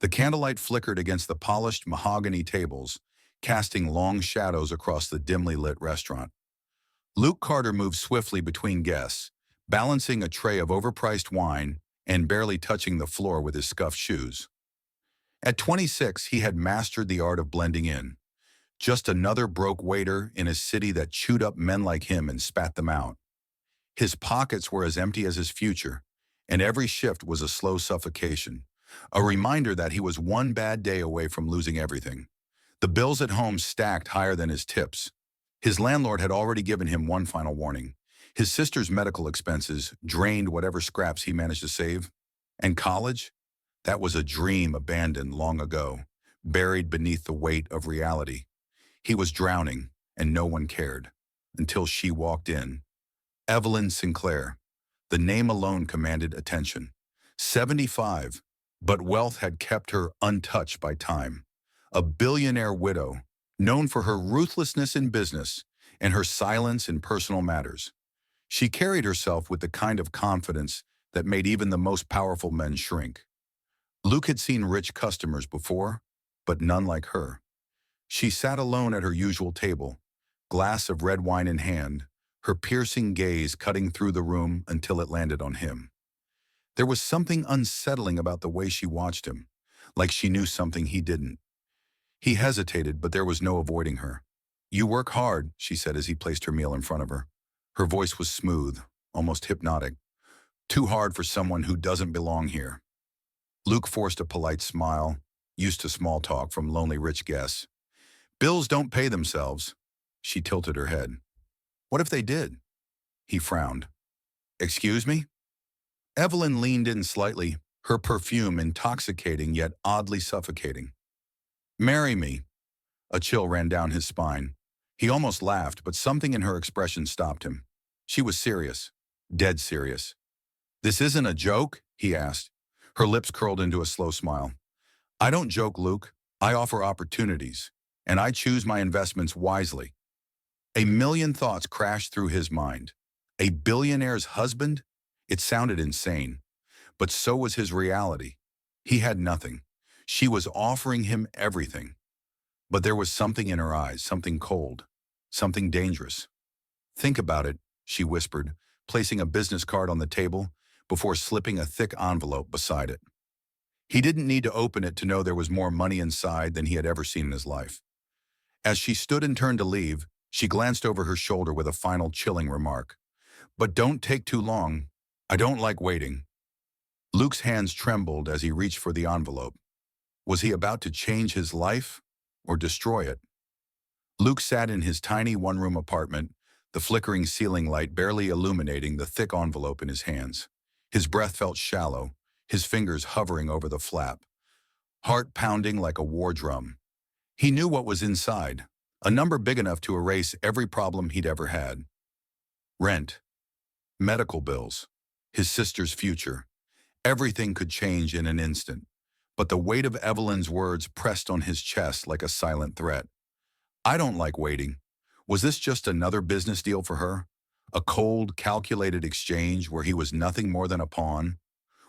The candlelight flickered against the polished mahogany tables, casting long shadows across the dimly lit restaurant. Luke Carter moved swiftly between guests, balancing a tray of overpriced wine and barely touching the floor with his scuffed shoes. At 26, he had mastered the art of blending in, just another broke waiter in a city that chewed up men like him and spat them out. His pockets were as empty as his future, and every shift was a slow suffocation, a reminder that he was one bad day away from losing everything. The bills at home stacked higher than his tips. His landlord had already given him one final warning. His sister's medical expenses drained whatever scraps he managed to save. And college? That was a dream abandoned long ago, buried beneath the weight of reality. He was drowning, and no one cared, until she walked in. Evelyn Sinclair. The name alone commanded attention. 75, but wealth had kept her untouched by time. A billionaire widow, known for her ruthlessness in business and her silence in personal matters. She carried herself with the kind of confidence that made even the most powerful men shrink. Luke had seen rich customers before, but none like her. She sat alone at her usual table, glass of red wine in hand, her piercing gaze cutting through the room until it landed on him. There was something unsettling about the way she watched him, like she knew something he didn't. He hesitated, but there was no avoiding her. "You work hard," she said as he placed her meal in front of her. Her voice was smooth, almost hypnotic. "Too hard for someone who doesn't belong here." Luke forced a polite smile, used to small talk from lonely rich guests. "Bills don't pay themselves." She tilted her head. "What if they did?" He frowned. "Excuse me?" Evelyn leaned in slightly, her perfume intoxicating yet oddly suffocating. "Marry me." A chill ran down his spine. He almost laughed, but something in her expression stopped him. She was serious, dead serious. "This isn't a joke?" he asked. Her lips curled into a slow smile. "I don't joke, Luke. I offer opportunities, and I choose my investments wisely." A million thoughts crashed through his mind. A billionaire's husband? It sounded insane, but so was his reality. He had nothing. She was offering him everything. But there was something in her eyes, something cold, something dangerous. "Think about it," she whispered, placing a business card on the table before slipping a thick envelope beside it. He didn't need to open it to know there was more money inside than he had ever seen in his life. As she stood and turned to leave, she glanced over her shoulder with a final chilling remark. "But don't take too long. I don't like waiting." Luke's hands trembled as he reached for the envelope. Was he about to change his life or destroy it? Luke sat in his tiny one-room apartment, the flickering ceiling light barely illuminating the thick envelope in his hands. His breath felt shallow, his fingers hovering over the flap, heart pounding like a war drum. He knew what was inside, a number big enough to erase every problem he'd ever had. Rent, medical bills, his sister's future. Everything could change in an instant, but the weight of Evelyn's words pressed on his chest like a silent threat. "I don't like waiting." Was this just another business deal for her? A cold, calculated exchange where he was nothing more than a pawn?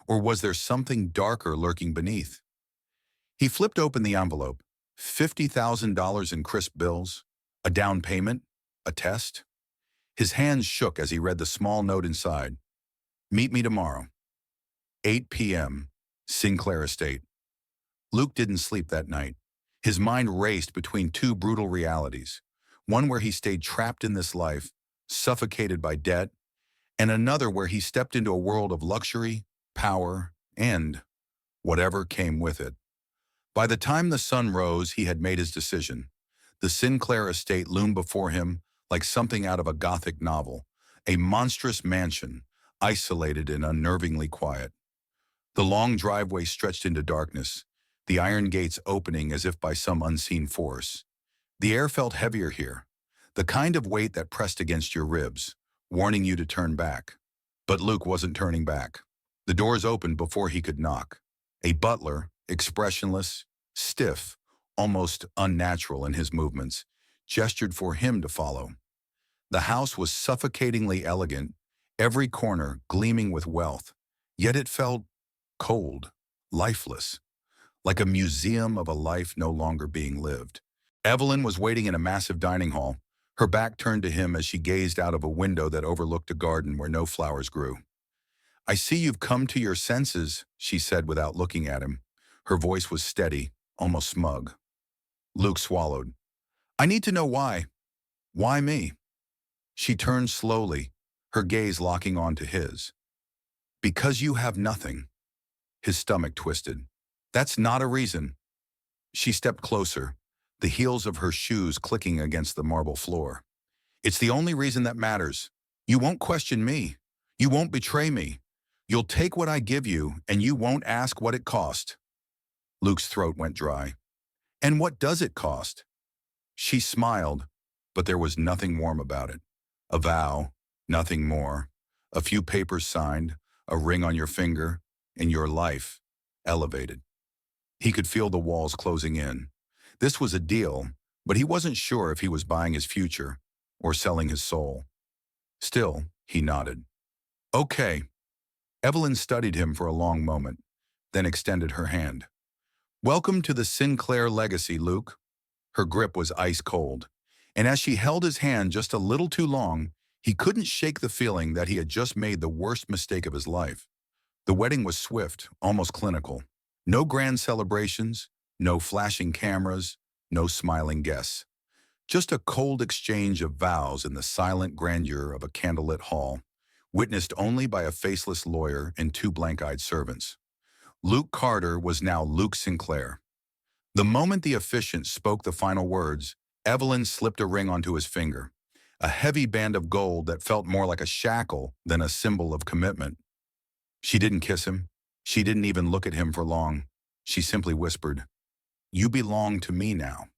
Or was there something darker lurking beneath? He flipped open the envelope. $50,000 in crisp bills? A down payment? A test? His hands shook as he read the small note inside. "Meet me tomorrow. 8 p.m. Sinclair Estate." Luke didn't sleep that night. His mind raced between two brutal realities. One where he stayed trapped in this life, suffocated by debt, and another where he stepped into a world of luxury, power, and whatever came with it. By the time the sun rose, he had made his decision. The Sinclair estate loomed before him like something out of a Gothic novel, a monstrous mansion, isolated and unnervingly quiet. The long driveway stretched into darkness, the iron gates opening as if by some unseen force. The air felt heavier here, the kind of weight that pressed against your ribs, warning you to turn back. But Luke wasn't turning back. The doors opened before he could knock. A butler, expressionless, stiff, almost unnatural in his movements, gestured for him to follow. The house was suffocatingly elegant, every corner gleaming with wealth, yet it felt cold, lifeless. like a museum of a life no longer being lived. Evelyn was waiting in a massive dining hall, her back turned to him as she gazed out of a window that overlooked a garden where no flowers grew. "I see you've come to your senses," she said without looking at him. Her voice was steady, almost smug. Luke swallowed. "I need to know why. Why me?" She turned slowly, her gaze locking onto his. "Because you have nothing." His stomach twisted. "That's not a reason." She stepped closer, the heels of her shoes clicking against the marble floor. "It's the only reason that matters. You won't question me. You won't betray me. You'll take what I give you, and you won't ask what it cost." Luke's throat went dry. "And what does it cost?" She smiled, but there was nothing warm about it. A vow, nothing more. A few papers signed, a ring on your finger, and your life elevated. He could feel the walls closing in. This was a deal, but he wasn't sure if he was buying his future or selling his soul. Still, he nodded. "Okay." Evelyn studied him for a long moment, then extended her hand. "Welcome to the Sinclair legacy, Luke." Her grip was ice cold, and as she held his hand just a little too long, he couldn't shake the feeling that he had just made the worst mistake of his life. The wedding was swift, almost clinical. No grand celebrations, no flashing cameras, no smiling guests. Just a cold exchange of vows in the silent grandeur of a candlelit hall, witnessed only by a faceless lawyer and two blank-eyed servants. Luke Carter was now Luke Sinclair. The moment the officiant spoke the final words, Evelyn slipped a ring onto his finger, a heavy band of gold that felt more like a shackle than a symbol of commitment. She didn't kiss him. She didn't even look at him for long. She simply whispered, "You belong to me now."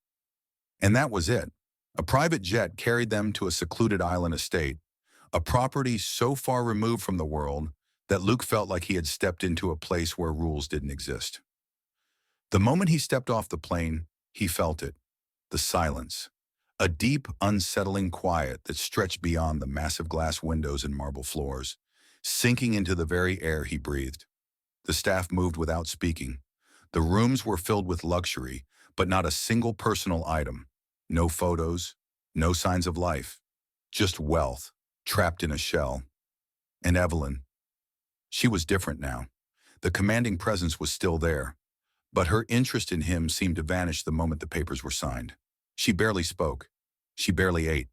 And that was it. A private jet carried them to a secluded island estate, a property so far removed from the world that Luke felt like he had stepped into a place where rules didn't exist. The moment he stepped off the plane, he felt it. The silence. A deep, unsettling quiet that stretched beyond the massive glass windows and marble floors, sinking into the very air he breathed. The staff moved without speaking. The rooms were filled with luxury, but not a single personal item. No photos, no signs of life. Just wealth, trapped in a shell. And Evelyn. She was different now. The commanding presence was still there, but her interest in him seemed to vanish the moment the papers were signed. She barely spoke. She barely ate.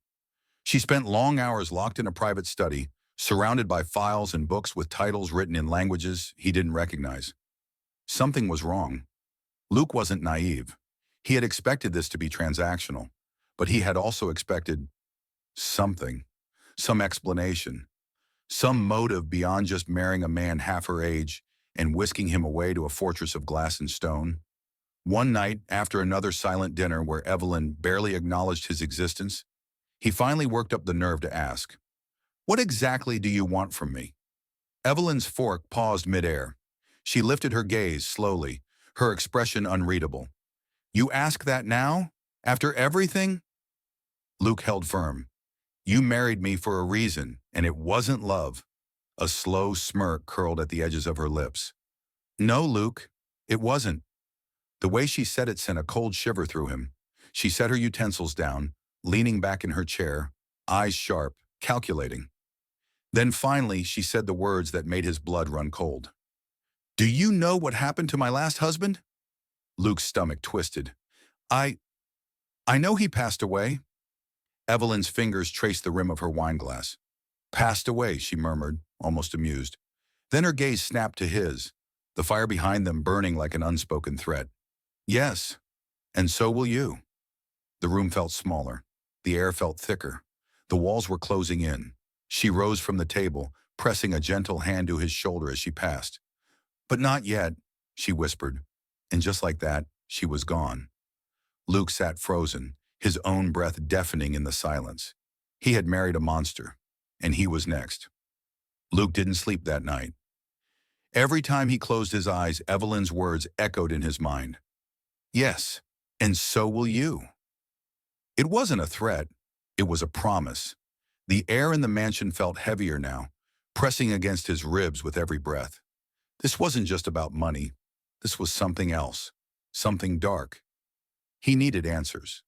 She spent long hours locked in a private study, surrounded by files and books with titles written in languages he didn't recognize. Something was wrong. Luke wasn't naive. He had expected this to be transactional, but he had also expected something, some explanation, some motive beyond just marrying a man half her age and whisking him away to a fortress of glass and stone. One night, after another silent dinner where Evelyn barely acknowledged his existence, he finally worked up the nerve to ask, "What exactly do you want from me?" Evelyn's fork paused midair. She lifted her gaze slowly, her expression unreadable. "You ask that now? After everything?" Luke held firm. "You married me for a reason, and it wasn't love." A slow smirk curled at the edges of her lips. "No, Luke, it wasn't." The way she said it sent a cold shiver through him. She set her utensils down, leaning back in her chair, eyes sharp, calculating. Then finally, she said the words that made his blood run cold. "Do you know what happened to my last husband?" Luke's stomach twisted. I know he passed away." Evelyn's fingers traced the rim of her wineglass. "Passed away," she murmured, almost amused. Then her gaze snapped to his, the fire behind them burning like an unspoken threat. "Yes, and so will you." The room felt smaller. The air felt thicker. The walls were closing in. She rose from the table, pressing a gentle hand to his shoulder as she passed. "But not yet," she whispered, and just like that, she was gone. Luke sat frozen, his own breath deafening in the silence. He had married a monster, and he was next. Luke didn't sleep that night. Every time he closed his eyes, Evelyn's words echoed in his mind. "Yes, and so will you." It wasn't a threat. It was a promise. The air in the mansion felt heavier now, pressing against his ribs with every breath. This wasn't just about money. This was something else. something dark. He needed answers.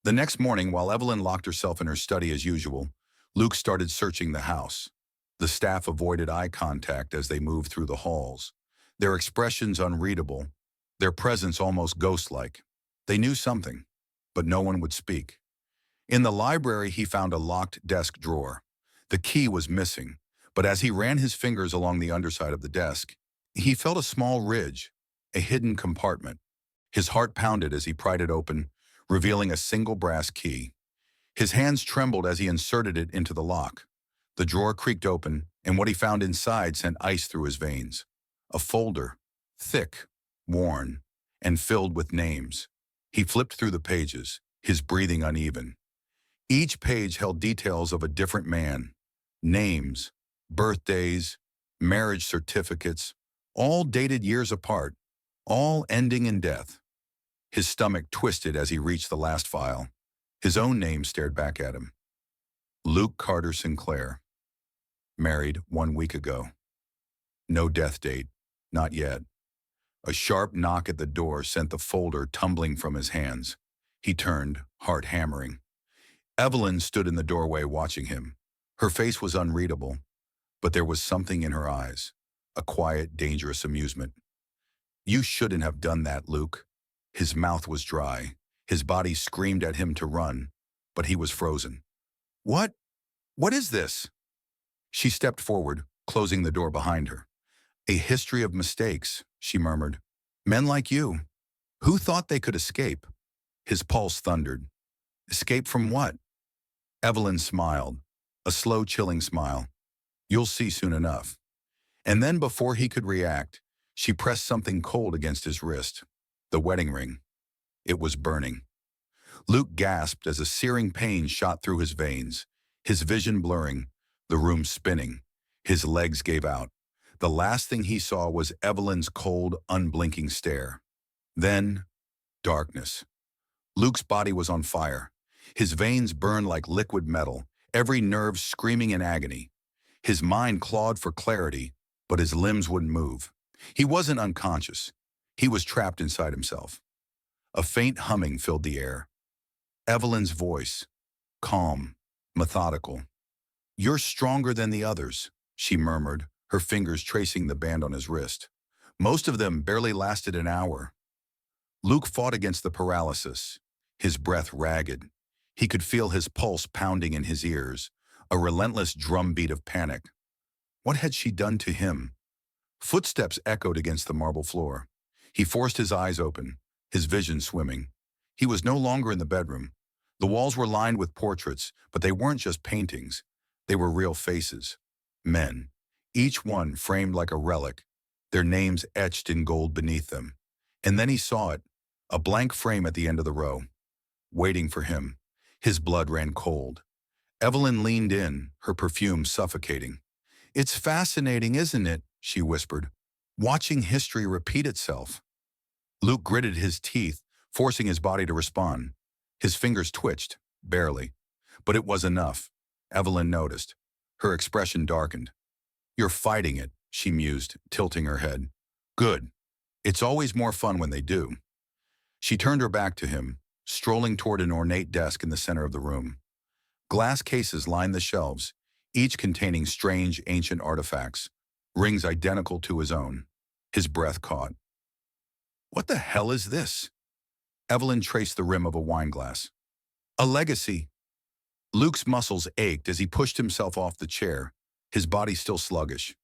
The next morning, while Evelyn locked herself in her study as usual, Luke started searching the house. The staff avoided eye contact as they moved through the halls, their expressions unreadable, their presence almost ghost-like. They knew something, but no one would speak. In the library, he found a locked desk drawer. The key was missing, but as he ran his fingers along the underside of the desk, he felt a small ridge, a hidden compartment. His heart pounded as he pried it open, revealing a single brass key. His hands trembled as he inserted it into the lock. The drawer creaked open, and what he found inside sent ice through his veins. A folder, thick, worn, and filled with names. He flipped through the pages, his breathing uneven. Each page held details of a different man. Names, birthdays, marriage certificates, all dated years apart, all ending in death. His stomach twisted as he reached the last file. His own name stared back at him. Luke Carter Sinclair. Married 1 week ago. No death date, not yet. A sharp knock at the door sent the folder tumbling from his hands. He turned, heart hammering. Evelyn stood in the doorway watching him. Her face was unreadable, but there was something in her eyes, a quiet, dangerous amusement. You shouldn't have done that, Luke. His mouth was dry. His body screamed at him to run, but he was frozen. What? What is this? She stepped forward, closing the door behind her. A history of mistakes, she murmured. Men like you. Who thought they could escape? His pulse thundered. Escape from what? Evelyn smiled, a slow, chilling smile. You'll see soon enough. And then before he could react, she pressed something cold against his wrist. The wedding ring. It was burning. Luke gasped as a searing pain shot through his veins, his vision blurring, the room spinning. His legs gave out. The last thing he saw was Evelyn's cold, unblinking stare. Then, darkness. Luke's body was on fire. His veins burned like liquid metal, every nerve screaming in agony. His mind clawed for clarity, but his limbs wouldn't move. He wasn't unconscious. He was trapped inside himself. A faint humming filled the air. Evelyn's voice, calm, methodical. You're stronger than the others, she murmured, her fingers tracing the band on his wrist. Most of them barely lasted an hour. Luke fought against the paralysis, his breath ragged. He could feel his pulse pounding in his ears, a relentless drumbeat of panic. What had she done to him? Footsteps echoed against the marble floor. He forced his eyes open, his vision swimming. He was no longer in the bedroom. The walls were lined with portraits, but they weren't just paintings. They were real faces. Men, each one framed like a relic, their names etched in gold beneath them. And then he saw it, a blank frame at the end of the row, waiting for him. His blood ran cold. Evelyn leaned in, her perfume suffocating. It's fascinating, isn't it? She whispered, watching history repeat itself. Luke gritted his teeth, forcing his body to respond. His fingers twitched, barely. But it was enough. Evelyn noticed. Her expression darkened. You're fighting it, she mused, tilting her head. Good. It's always more fun when they do. She turned her back to him, strolling toward an ornate desk in the center of the room. Glass cases lined the shelves, each containing strange, ancient artifacts, rings identical to his own. His breath caught. What the hell is this? Evelyn traced the rim of a wine glass. A legacy. Luke's muscles ached as he pushed himself off the chair, his body still sluggish.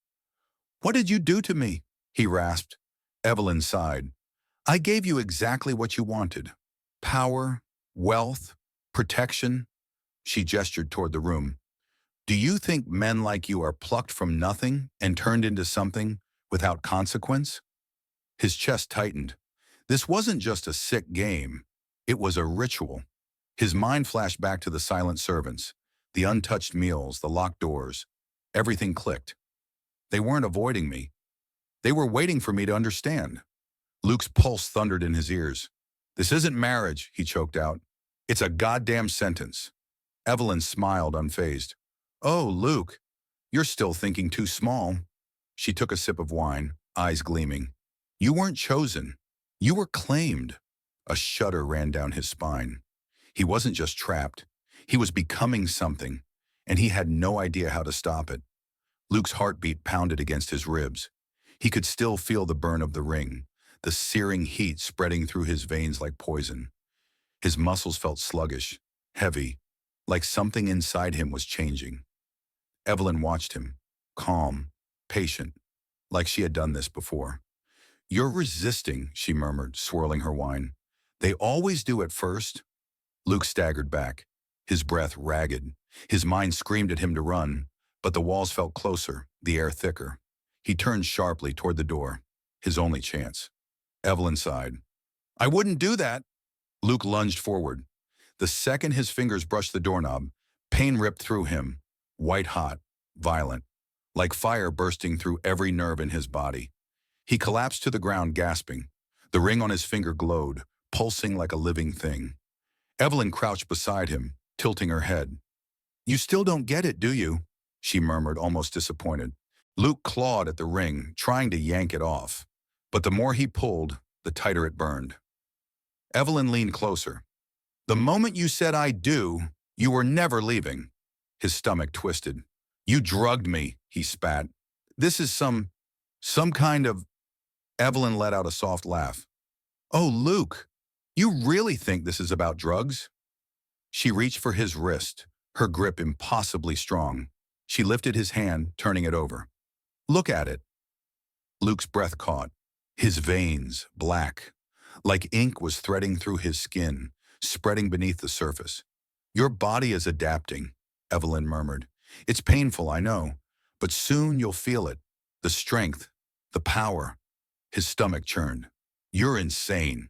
What did you do to me? He rasped. Evelyn sighed. I gave you exactly what you wanted. Power, wealth, protection. She gestured toward the room. Do you think men like you are plucked from nothing and turned into something without consequence? His chest tightened. This wasn't just a sick game. It was a ritual. His mind flashed back to the silent servants, the untouched meals, the locked doors. Everything clicked. They weren't avoiding me. They were waiting for me to understand. Luke's pulse thundered in his ears. This isn't marriage, he choked out. It's a goddamn sentence. Evelyn smiled, unfazed. Oh, Luke, you're still thinking too small. She took a sip of wine, eyes gleaming. You weren't chosen. You were claimed. A shudder ran down his spine. He wasn't just trapped. He was becoming something, and he had no idea how to stop it. Luke's heartbeat pounded against his ribs. He could still feel the burn of the ring, the searing heat spreading through his veins like poison. His muscles felt sluggish, heavy, like something inside him was changing. Evelyn watched him, calm, patient, like she had done this before. "You're resisting," she murmured, swirling her wine. "They always do at first." Luke staggered back, his breath ragged. His mind screamed at him to run, but the walls felt closer, the air thicker. He turned sharply toward the door, his only chance. Evelyn sighed. "I wouldn't do that." Luke lunged forward. The second his fingers brushed the doorknob, pain ripped through him, white hot, violent, like fire bursting through every nerve in his body. He collapsed to the ground, gasping. The ring on his finger glowed, pulsing like a living thing. Evelyn crouched beside him, tilting her head. "You still don't get it, do you?" she murmured, almost disappointed. Luke clawed at the ring, trying to yank it off. But the more he pulled, the tighter it burned. Evelyn leaned closer. "The moment you said I do, you were never leaving." His stomach twisted. "You drugged me," he spat. "This is some kind of—" Evelyn let out a soft laugh. "Oh, Luke, you really think this is about drugs?" She reached for his wrist, her grip impossibly strong. She lifted his hand, turning it over. "Look at it." Luke's breath caught. His veins, black, like ink, was threading through his skin, spreading beneath the surface. "Your body is adapting," Evelyn murmured. "It's painful, I know, but soon you'll feel it. The strength, the power." His stomach churned. "You're insane."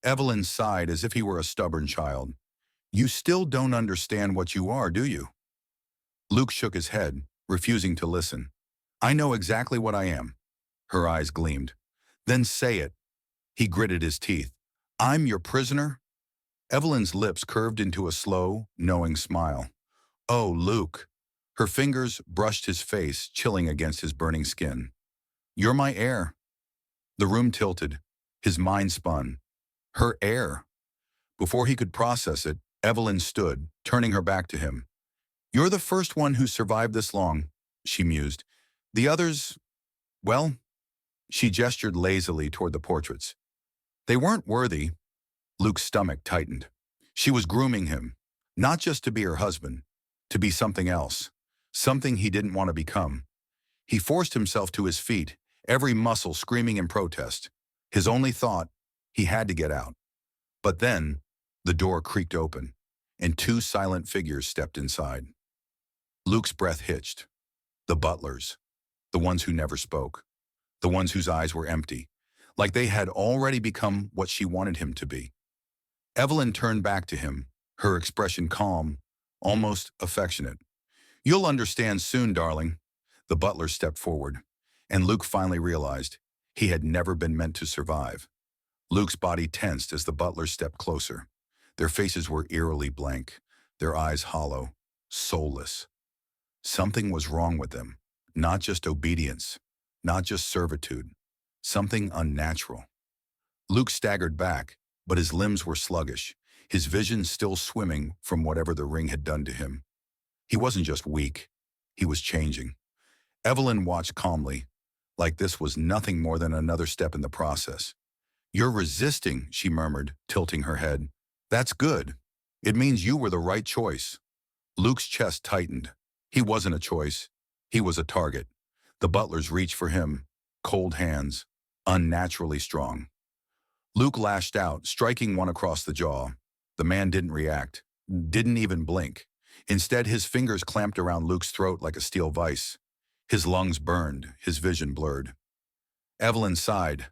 Evelyn sighed as if he were a stubborn child. "You still don't understand what you are, do you?" Luke shook his head, refusing to listen. "I know exactly what I am." Her eyes gleamed. "Then say it." He gritted his teeth. "I'm your prisoner?" Evelyn's lips curved into a slow, knowing smile. "Oh, Luke." Her fingers brushed his face, chilling against his burning skin. "You're my heir." The room tilted. His mind spun. Her heir. Before he could process it, Evelyn stood, turning her back to him. "You're the first one who survived this long," she mused. "The others, well," she gestured lazily toward the portraits. "They weren't worthy." Luke's stomach tightened. She was grooming him, not just to be her husband, to be something else, something he didn't want to become. He forced himself to his feet, every muscle screaming in protest. His only thought, he had to get out. But then, the door creaked open, and two silent figures stepped inside. Luke's breath hitched. The butlers, the ones who never spoke, the ones whose eyes were empty, like they had already become what she wanted him to be. Evelyn turned back to him, her expression calm, almost affectionate. "You'll understand soon, darling." The butler stepped forward, and Luke finally realized he had never been meant to survive. Luke's body tensed as the butlers stepped closer. Their faces were eerily blank, their eyes hollow, soulless. Something was wrong with them, not just obedience, not just servitude, something unnatural. Luke staggered back, but his limbs were sluggish, his vision still swimming from whatever the ring had done to him. He wasn't just weak, he was changing. Evelyn watched calmly, like this was nothing more than another step in the process. "You're resisting," she murmured, tilting her head. "That's good. It means you were the right choice." Luke's chest tightened. He wasn't a choice. He was a target. The butlers reached for him, cold hands, unnaturally strong. Luke lashed out, striking one across the jaw. The man didn't react, didn't even blink. Instead, his fingers clamped around Luke's throat like a steel vise. His lungs burned, his vision blurred. Evelyn sighed.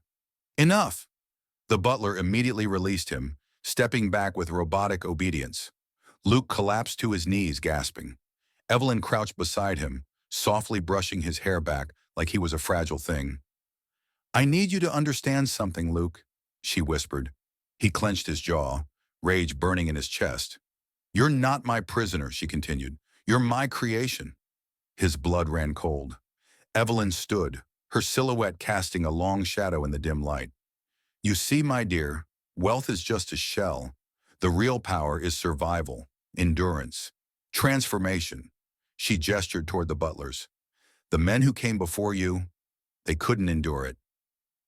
"Enough!" The butler immediately released him, stepping back with robotic obedience. Luke collapsed to his knees, gasping. Evelyn crouched beside him, softly brushing his hair back like he was a fragile thing. "I need you to understand something, Luke," she whispered. He clenched his jaw, rage burning in his chest. "You're not my prisoner," she continued. "You're my creation." His blood ran cold. Evelyn stood, her silhouette casting a long shadow in the dim light. You see, my dear, wealth is just a shell. The real power is survival, endurance, transformation. She gestured toward the butlers. The men who came before you, they couldn't endure it.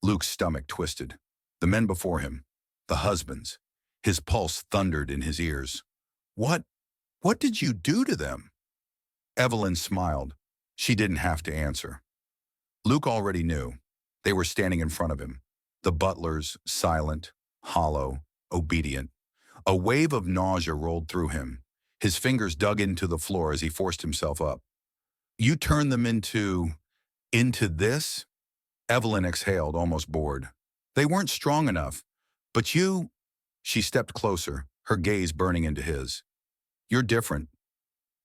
Luke's stomach twisted. The men before him, the husbands. His pulse thundered in his ears. What? What did you do to them? Evelyn smiled. She didn't have to answer. Luke already knew. They were standing in front of him. The butlers, silent, hollow, obedient. A wave of nausea rolled through him. His fingers dug into the floor as he forced himself up. You turned them into this? Evelyn exhaled, almost bored. They weren't strong enough. But you... She stepped closer, her gaze burning into his. You're different.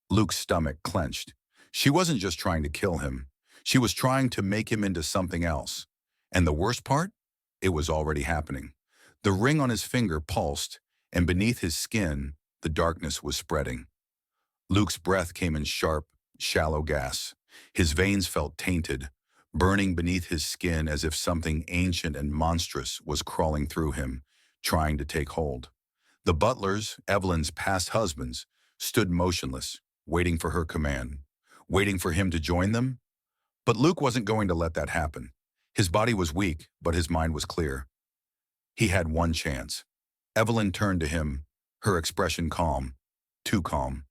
Luke's stomach clenched. She wasn't just trying to kill him. She was trying to make him into something else. And the worst part? It was already happening. The ring on his finger pulsed, and beneath his skin, the darkness was spreading. Luke's breath came in sharp, shallow gasps. His veins felt tainted, burning beneath his skin as if something ancient and monstrous was crawling through him, trying to take hold. The butlers, Evelyn's past husbands, stood motionless, waiting for her command, waiting for him to join them. But Luke wasn't going to let that happen. His body was weak, but his mind was clear. He had one chance. Evelyn turned to him, her expression calm, too calm.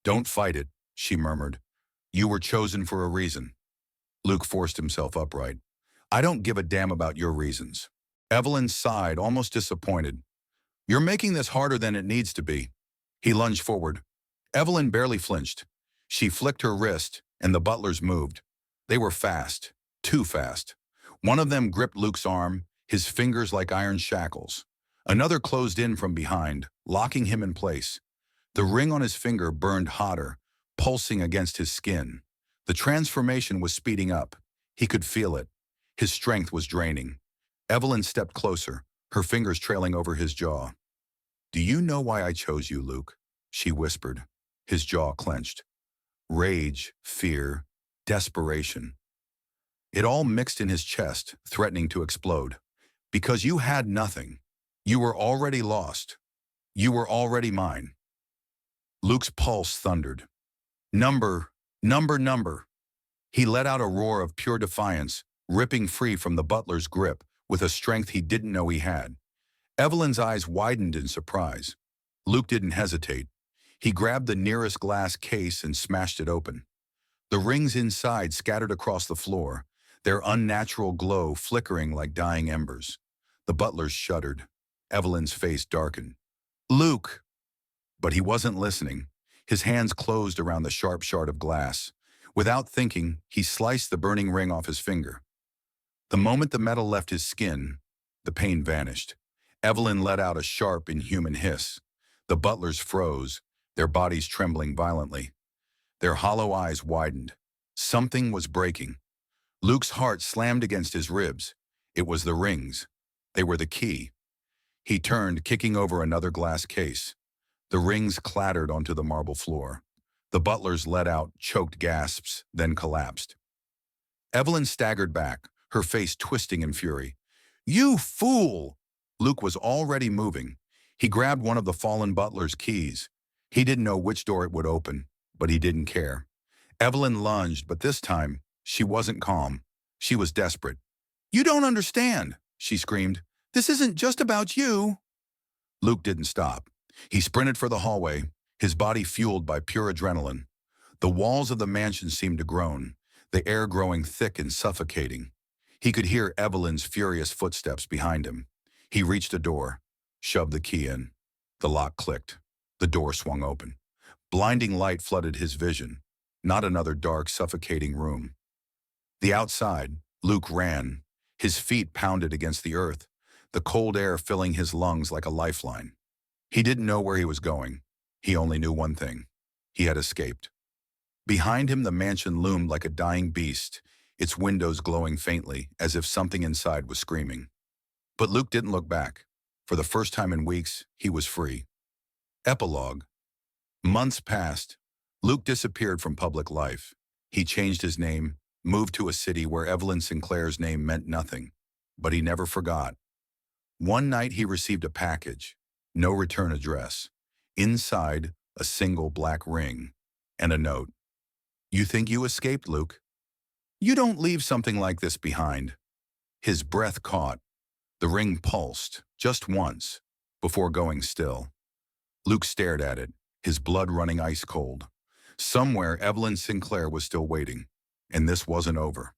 Don't fight it, she murmured. You were chosen for a reason. Luke forced himself upright. I don't give a damn about your reasons. Evelyn sighed, almost disappointed. You're making this harder than it needs to be. He lunged forward. Evelyn barely flinched. She flicked her wrist, and the butlers moved. They were fast, too fast. One of them gripped Luke's arm, his fingers like iron shackles. Another closed in from behind, locking him in place. The ring on his finger burned hotter, pulsing against his skin. The transformation was speeding up. He could feel it. His strength was draining. Evelyn stepped closer, her fingers trailing over his jaw. Do you know why I chose you, Luke? She whispered. His jaw clenched. Rage, fear, desperation. It all mixed in his chest, threatening to explode. Because you had nothing. You were already lost. You were already mine. Luke's pulse thundered. Number. He let out a roar of pure defiance, ripping free from the butler's grip with a strength he didn't know he had. Evelyn's eyes widened in surprise. Luke didn't hesitate. He grabbed the nearest glass case and smashed it open. The rings inside scattered across the floor, their unnatural glow flickering like dying embers. The butlers shuddered. Evelyn's face darkened. Luke! But he wasn't listening. His hands closed around the sharp shard of glass. Without thinking, he sliced the burning ring off his finger. The moment the metal left his skin, the pain vanished. Evelyn let out a sharp, inhuman hiss. The butlers froze, their bodies trembling violently. Their hollow eyes widened. Something was breaking. Luke's heart slammed against his ribs. It was the rings. They were the key. He turned, kicking over another glass case. The rings clattered onto the marble floor. The butlers let out choked gasps, then collapsed. Evelyn staggered back, her face twisting in fury. You fool! Luke was already moving. He grabbed one of the fallen butler's keys. He didn't know which door it would open, but he didn't care. Evelyn lunged, but this time, she wasn't calm. She was desperate. You don't understand, she screamed. This isn't just about you. Luke didn't stop. He sprinted for the hallway, his body fueled by pure adrenaline. The walls of the mansion seemed to groan, the air growing thick and suffocating. He could hear Evelyn's furious footsteps behind him. He reached a door, shoved the key in. The lock clicked. The door swung open. Blinding light flooded his vision. Not another dark, suffocating room. The outside, Luke ran. His feet pounded against the earth, the cold air filling his lungs like a lifeline. He didn't know where he was going. He only knew one thing. He had escaped. Behind him, the mansion loomed like a dying beast, its windows glowing faintly, as if something inside was screaming. But Luke didn't look back. For the first time in weeks, he was free. Epilogue. Months passed. Luke disappeared from public life. He changed his name, moved to a city where Evelyn Sinclair's name meant nothing. But he never forgot. One night he received a package, no return address. Inside, a single black ring and a note. You think you escaped, Luke? You don't leave something like this behind. His breath caught. The ring pulsed, just once, before going still. Luke stared at it, his blood running ice cold. Somewhere, Evelyn Sinclair was still waiting, and this wasn't over.